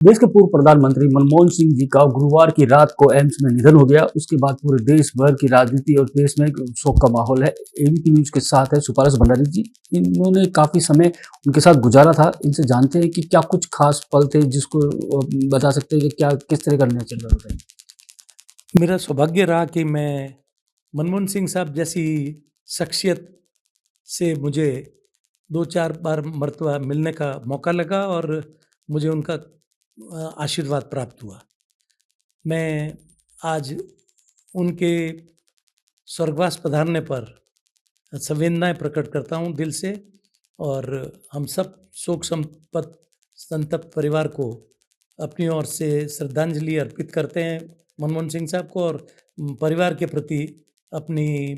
देश के पूर्व प्रधानमंत्री मनमोहन सिंह जी का गुरुवार की रात को एम्स में निधन हो गया। उसके बाद पूरे देश भर की राजनीति और देश में शोक का माहौल है। एबीपी न्यूज के साथ है सुपारस भंडारी जी। इन्होंने काफी समय उनके साथ गुजारा था। इनसे जानते हैं कि क्या कुछ खास पल थे जिसको बता सकते हैं कि क्या किस तरह का निर्णय चल रहा था। मेरा सौभाग्य रहा कि मैं मनमोहन सिंह साहब जैसी शख्सियत से मुझे 2-4 बार मर्तबा मिलने का मौका लगा और मुझे उनका आशीर्वाद प्राप्त हुआ। मैं आज उनके स्वर्गवास पधारने पर संवेदनाएं प्रकट करता हूं दिल से, और हम सब शोक संतप्त परिवार को अपनी ओर से श्रद्धांजलि अर्पित करते हैं मनमोहन सिंह साहब को, और परिवार के प्रति अपनी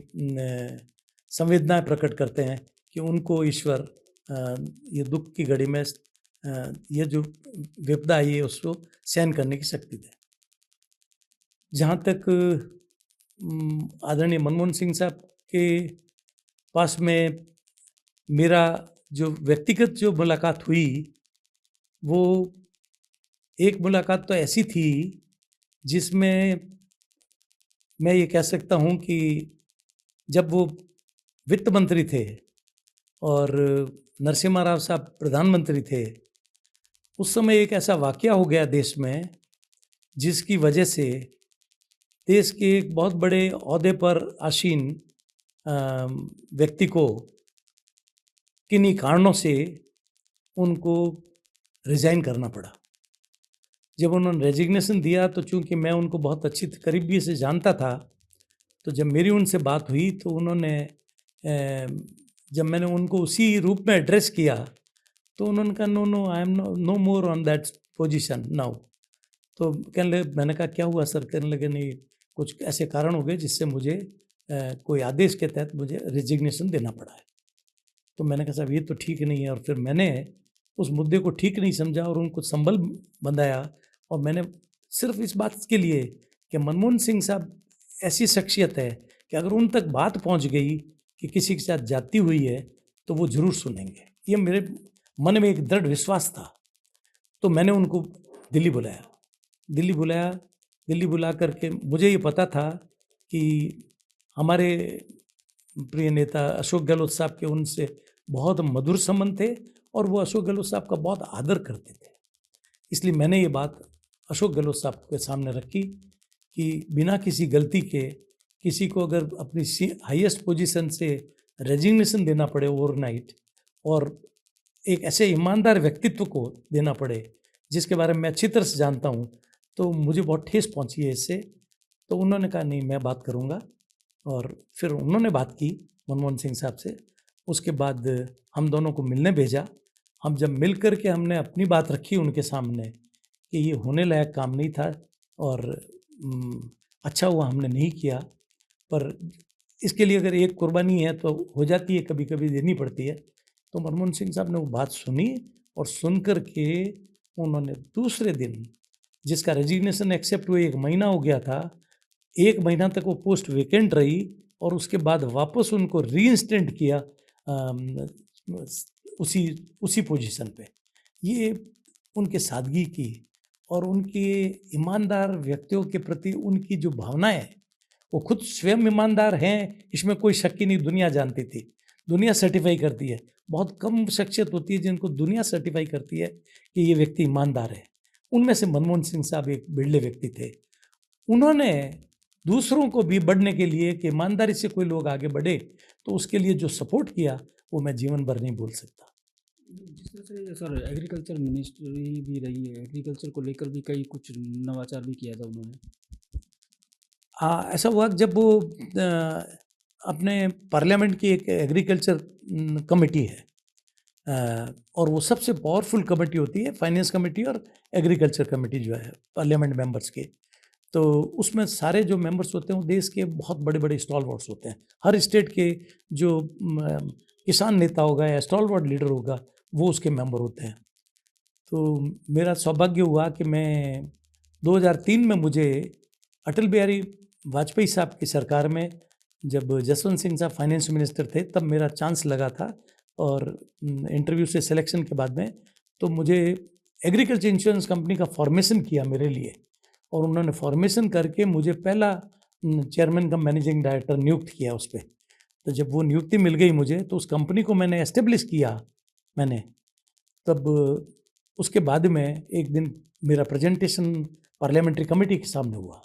संवेदनाएं प्रकट करते हैं कि उनको ईश्वर ये दुख की घड़ी में ये जो विपदा आई है उसको सहन करने की शक्ति दे। जहाँ तक आदरणीय मनमोहन सिंह साहब के पास में मेरा जो व्यक्तिगत जो मुलाकात हुई, वो एक मुलाकात तो ऐसी थी जिसमें मैं ये कह सकता हूँ कि जब वो वित्त मंत्री थे और नरसिम्हा राव साहब प्रधानमंत्री थे, उस समय एक ऐसा वाकया हो गया देश में जिसकी वजह से देश के एक बहुत बड़े ओहदे पर आसीन व्यक्ति को किन्हीं कारणों से उनको रिज़ाइन करना पड़ा। जब उन्होंने रेजिग्नेशन दिया तो चूंकि मैं उनको बहुत अच्छी करीबी से जानता था, तो जब मेरी उनसे बात हुई तो उन्होंने जब मैंने उनको उसी रूप में एड्रेस किया तो उन्होंने कहा no I am no more on that position now. तो कहने लगे, मैंने कहा क्या हुआ सर? कहने लगे नहीं, कुछ ऐसे कारण हो गए जिससे मुझे कोई आदेश के तहत मुझे रेजिग्नेशन देना पड़ा है। तो मैंने कहा साहब ये तो ठीक नहीं है, और फिर मैंने उस मुद्दे को ठीक नहीं समझा और उनको संबल बंधाया, और मैंने सिर्फ इस बात के लिए कि मनमोहन सिंह साहब ऐसी शख्सियत है कि अगर उन तक बात पहुंच गई कि किसी के साथ जाती हुई है तो वो ज़रूर सुनेंगे, ये मेरे मन में एक दृढ़ विश्वास था। तो मैंने उनको दिल्ली बुलाया। दिल्ली बुला करके मुझे ये पता था कि हमारे प्रिय नेता अशोक गहलोत साहब के उनसे बहुत मधुर संबंध थे और वो अशोक गहलोत साहब का बहुत आदर करते थे। इसलिए मैंने ये बात अशोक गहलोत साहब के सामने रखी कि बिना किसी गलती के किसी को अगर अपनी हाईएस्ट पोजीशन से रेजिग्नेशन देना पड़े ओवरनाइट, और एक ऐसे ईमानदार व्यक्तित्व को देना पड़े जिसके बारे में मैं अच्छी तरह से जानता हूँ, तो मुझे बहुत ठेस पहुँची है इससे। तो उन्होंने कहा नहीं, मैं बात करूँगा, और फिर उन्होंने बात की मनमोहन सिंह साहब से। उसके बाद हम दोनों को मिलने भेजा। हम जब मिल कर के हमने अपनी बात रखी उनके सामने कि ये होने लायक काम नहीं था और अच्छा हुआ हमने नहीं किया, पर इसके लिए अगर एक कुर्बानी है तो हो जाती है, कभी कभी देनी पड़ती है। तो मनमोहन सिंह साहब ने वो बात सुनी, और सुन कर के उन्होंने दूसरे दिन, जिसका रेजिग्नेशन एक्सेप्ट हुए 1 महीना हो गया था, 1 महीना तक वो पोस्ट वेकेंट रही, और उसके बाद वापस उनको रीइंस्टेंट किया उसी पोजीशन पे। ये उनके सादगी की और उनके ईमानदार व्यक्तियों के प्रति उनकी जो भावनाएं हैं, वो खुद स्वयं ईमानदार हैं, इसमें कोई शक ही नहीं। दुनिया जानती थी, दुनिया सर्टिफाई करती है। बहुत कम शख्सियत होती है जिनको दुनिया सर्टिफाई करती है कि ये व्यक्ति ईमानदार है। उनमें से मनमोहन सिंह साहब एक बिरले व्यक्ति थे। उन्होंने दूसरों को भी बढ़ने के लिए कि ईमानदारी से कोई लोग आगे बढ़े, तो उसके लिए जो सपोर्ट किया वो मैं जीवन भर नहीं भूल सकता। जिस तरह से सर एग्रीकल्चर मिनिस्ट्री भी रही है, एग्रीकल्चर को लेकर भी कई कुछ नवाचार भी किया था उन्होंने। ऐसा हुआ कि जब वो अपने पार्लियामेंट की एक एग्रीकल्चर कमेटी है, और वो सबसे पावरफुल कमेटी होती है, फाइनेंस कमेटी और एग्रीकल्चर कमेटी जो है पार्लियामेंट मेंबर्स की। तो उसमें सारे जो मेंबर्स होते हैं वो देश के बहुत बड़े बड़े स्टॉलवर्ड्स होते हैं। हर स्टेट के जो किसान नेता होगा या स्टॉलवर्ड लीडर होगा, वो उसके मेंबर होते हैं। तो मेरा सौभाग्य हुआ कि मैं 2003 में मुझे अटल बिहारी वाजपेयी साहब की सरकार में, जब जसवंत सिंह साहब फाइनेंस मिनिस्टर थे, तब मेरा चांस लगा था, और इंटरव्यू से सिलेक्शन के बाद में तो मुझे एग्रीकल्चर इंश्योरेंस कंपनी का फॉर्मेशन किया मेरे लिए, और उन्होंने फॉर्मेशन करके मुझे पहला चेयरमैन कम मैनेजिंग डायरेक्टर नियुक्त किया उस पर। तो जब वो नियुक्ति मिल गई मुझे, तो उस कंपनी को मैंने एस्टेब्लिश किया मैंने। तब उसके बाद में एक दिन मेरा प्रेजेंटेशन पार्लियामेंट्री कमेटी के सामने हुआ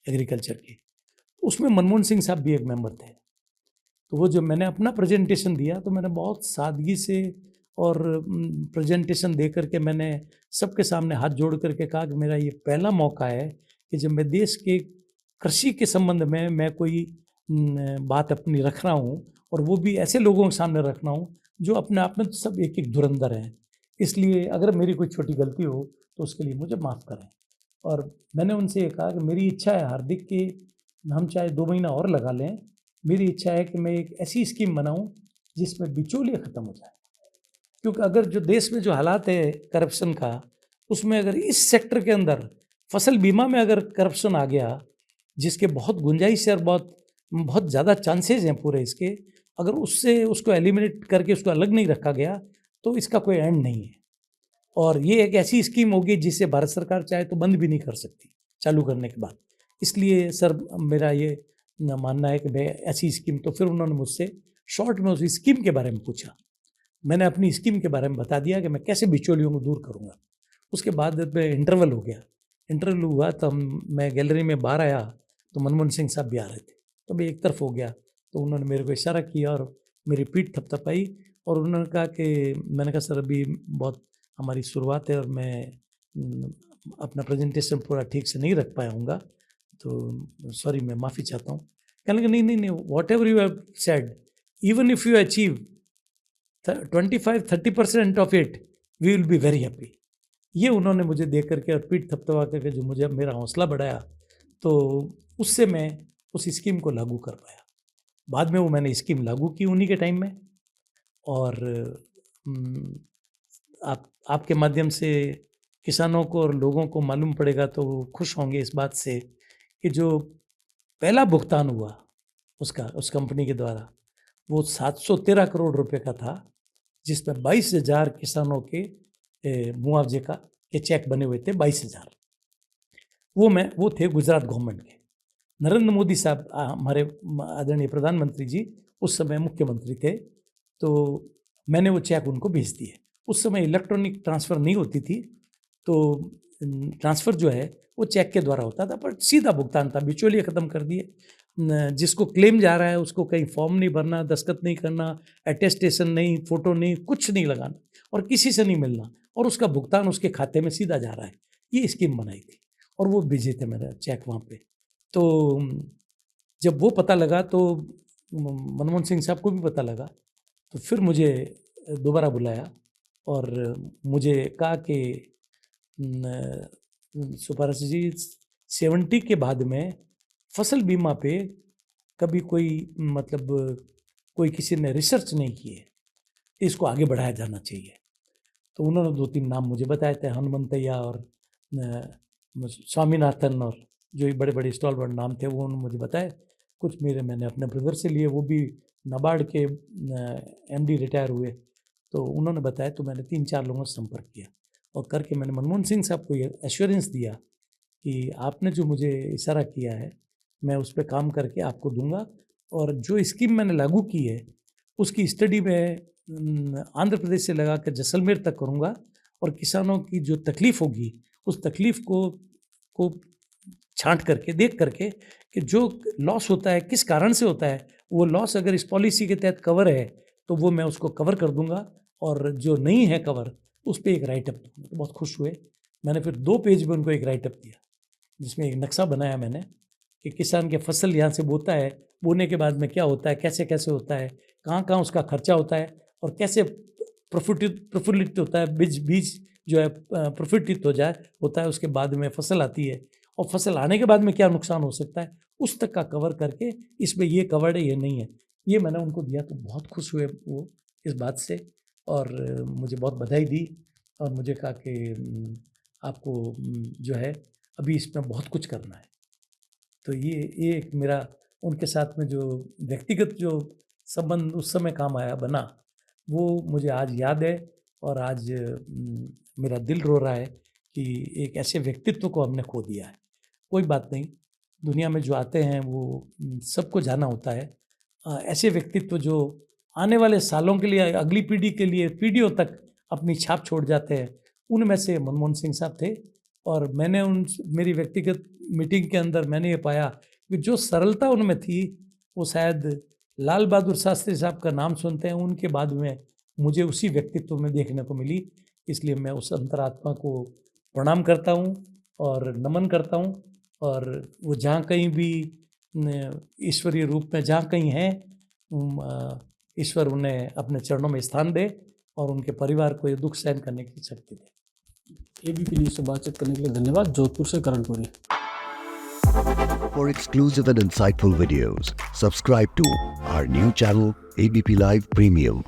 एग्रीकल्चर की। उसमें मनमोहन सिंह साहब भी एक मेंबर थे। तो वो जब मैंने अपना प्रेजेंटेशन दिया, तो मैंने बहुत सादगी से और प्रेजेंटेशन दे करके मैंने सबके सामने हाथ जोड़ करके कहा कि मेरा ये पहला मौका है कि जब मैं देश के कृषि के संबंध में मैं कोई बात अपनी रख रहा हूँ, और वो भी ऐसे लोगों के सामने रख रहा हूँ जो अपने आप में तो सब एक एक धुरंधर हैं। इसलिए अगर मेरी कोई छोटी गलती हो तो उसके लिए मुझे माफ़ करें। और मैंने उनसे ये कहा कि मेरी इच्छा है हार्दिक कि हम चाहे 2 महीना और लगा लें, मेरी इच्छा है कि मैं एक ऐसी स्कीम बनाऊं जिसमें बिचौलिया ख़त्म हो जाए। क्योंकि अगर जो देश में जो हालात है करप्शन का, उसमें अगर इस सेक्टर के अंदर फसल बीमा में अगर करप्शन आ गया, जिसके बहुत गुंजाइश है और बहुत बहुत ज़्यादा चांसेस हैं पूरे इसके, अगर उससे उसको एलिमिनेट करके उसको अलग नहीं रखा गया तो इसका कोई एंड नहीं है। और ये एक ऐसी स्कीम होगी जिसे भारत सरकार चाहे तो बंद भी नहीं कर सकती चालू करने के बाद। इसलिए सर मेरा ये मानना है कि मैं ऐसी स्कीम, तो फिर उन्होंने मुझसे शॉर्ट में उस स्कीम के बारे में पूछा। मैंने अपनी स्कीम के बारे में बता दिया कि मैं कैसे बिचौलियों को दूर करूँगा। उसके बाद में इंटरवल हो गया। इंटरवल हुआ तो मैं गैलरी में बाहर आया तो मनमोहन सिंह साहब भी आ रहे थे। तो मैं एक तरफ हो गया, तो उन्होंने मेरे को इशारा किया और मेरी पीठ थपथपाई, और उन्होंने कहा कि, मैंने कहा सर अभी बहुत हमारी शुरुआत है और मैं अपना प्रेजेंटेशन पूरा ठीक से नहीं रख पाया हूँगा, तो सॉरी, मैं माफ़ी चाहता हूँ। कहने लगे नहीं, whatever you have said, even if you achieve 25-30% of it, we will be very happy. ये उन्होंने मुझे देख करके और पीठ थपथपा करके जो मुझे मेरा हौसला बढ़ाया, तो उससे मैं उस स्कीम को लागू कर पाया। बाद में वो मैंने स्कीम लागू की उन्हीं के टाइम में। और आपके माध्यम से किसानों को और लोगों को मालूम पड़ेगा तो वो खुश होंगे इस बात से कि जो पहला भुगतान हुआ उसका उस कंपनी के द्वारा, वो 713 करोड़ रुपए का था, जिसमें 22,000 किसानों के मुआवजे के चेक बने हुए थे। 22,000 वो थे गुजरात गवर्नमेंट के। नरेंद्र मोदी साहब हमारे आदरणीय प्रधानमंत्री जी उस समय मुख्यमंत्री थे, तो मैंने वो चेक उनको भेज दिए। उस समय इलेक्ट्रॉनिक ट्रांसफ़र नहीं होती थी, तो ट्रांसफ़र जो है वो चेक के द्वारा होता था, पर सीधा भुगतान था, बिचौलिए ख़त्म कर दिए। जिसको क्लेम जा रहा है उसको कहीं फॉर्म नहीं भरना, दस्तखत नहीं करना, अटेस्टेशन नहीं, फ़ोटो नहीं, कुछ नहीं लगाना और किसी से नहीं मिलना, और उसका भुगतान उसके खाते में सीधा जा रहा है। ये स्कीम बनाई थी और वो भेजे थे मेरा चेक वहाँ पे। तो जब वो पता लगा तो मनमोहन सिंह साहब को भी पता लगा, तो फिर मुझे दोबारा बुलाया और मुझे कहा कि सुपारा जी 70 के बाद में फसल बीमा पे कभी कोई मतलब कोई किसी ने रिसर्च नहीं की है, इसको आगे बढ़ाया जाना चाहिए। तो उन्होंने 2-3 नाम मुझे बताए थे, हनुमंतैया और स्वामीनाथन, और जो ये बड़े बड़े स्टॉलवर्ड नाम थे वो उन्होंने मुझे बताए। कुछ मैंने अपने ब्रदर से लिए, वो भी नाबार्ड के एमडी रिटायर हुए, तो उन्होंने बताया। तो मैंने 3-4 लोगों से संपर्क किया और करके मैंने मनमोहन सिंह साहब को ये एश्योरेंस दिया कि आपने जो मुझे इशारा किया है मैं उस पर काम करके आपको दूंगा, और जो स्कीम मैंने लागू की है उसकी स्टडी में आंध्र प्रदेश से लगा कर जैसलमेर तक करूंगा, और किसानों की जो तकलीफ़ होगी उस तकलीफ़ को छांट करके देख करके कि जो लॉस होता है किस कारण से होता है, वो लॉस अगर इस पॉलिसी के तहत कवर है तो वो मैं उसको कवर कर दूंगा, और जो नहीं है कवर उस पर एक राइटअप दूंगा। तो बहुत खुश हुए। मैंने फिर 2 पेज में उनको एक राइटअप दिया जिसमें एक नक्शा बनाया मैंने कि किसान के फसल यहाँ से बोता है, बोने के बाद में क्या होता है, कैसे कैसे होता है, कहाँ कहाँ उसका खर्चा होता है, और कैसे प्रफुल्लित होता है, बीज जो है प्रफुल्लित होता है, उसके बाद में फसल आती है, और फसल आने के बाद में क्या नुकसान हो सकता है, उस तक का कवर करके इसमें ये कवर्ड है ये नहीं है, ये मैंने उनको दिया। तो बहुत खुश हुए वो इस बात से, और मुझे बहुत बधाई दी, और मुझे कहा कि आपको जो है अभी इसमें बहुत कुछ करना है। तो ये एक मेरा उनके साथ में जो व्यक्तिगत जो संबंध उस समय काम आया बना, वो मुझे आज याद है और आज मेरा दिल रो रहा है कि एक ऐसे व्यक्तित्व को हमने खो दिया है। कोई बात नहीं, दुनिया में जो आते हैं वो सबको जाना होता है। ऐसे व्यक्तित्व जो आने वाले सालों के लिए, अगली पीढ़ी के लिए, पीढ़ियों तक अपनी छाप छोड़ जाते हैं, उनमें से मनमोहन सिंह साहब थे। और मैंने मेरी व्यक्तिगत मीटिंग के अंदर मैंने ये पाया कि जो सरलता उनमें थी वो शायद लाल बहादुर शास्त्री साहब का नाम सुनते हैं उनके बाद में मुझे उसी व्यक्तित्व में देखने को मिली। इसलिए मैं उस अंतरात्मा को प्रणाम करता हूँ और नमन करता हूँ। और वो जहाँ कहीं भी ईश्वरीय रूप में जहाँ कहीं हैं, ईश्वर उन्हें अपने चरणों में स्थान दे और उनके परिवार को ये दुख सहन करने की शक्ति दे। एबीपी न्यूज़ से बातचीत करने के लिए धन्यवाद। जोधपुर से Karanpuri. For exclusive and insightful videos, subscribe to our new channel ABP Live Premium.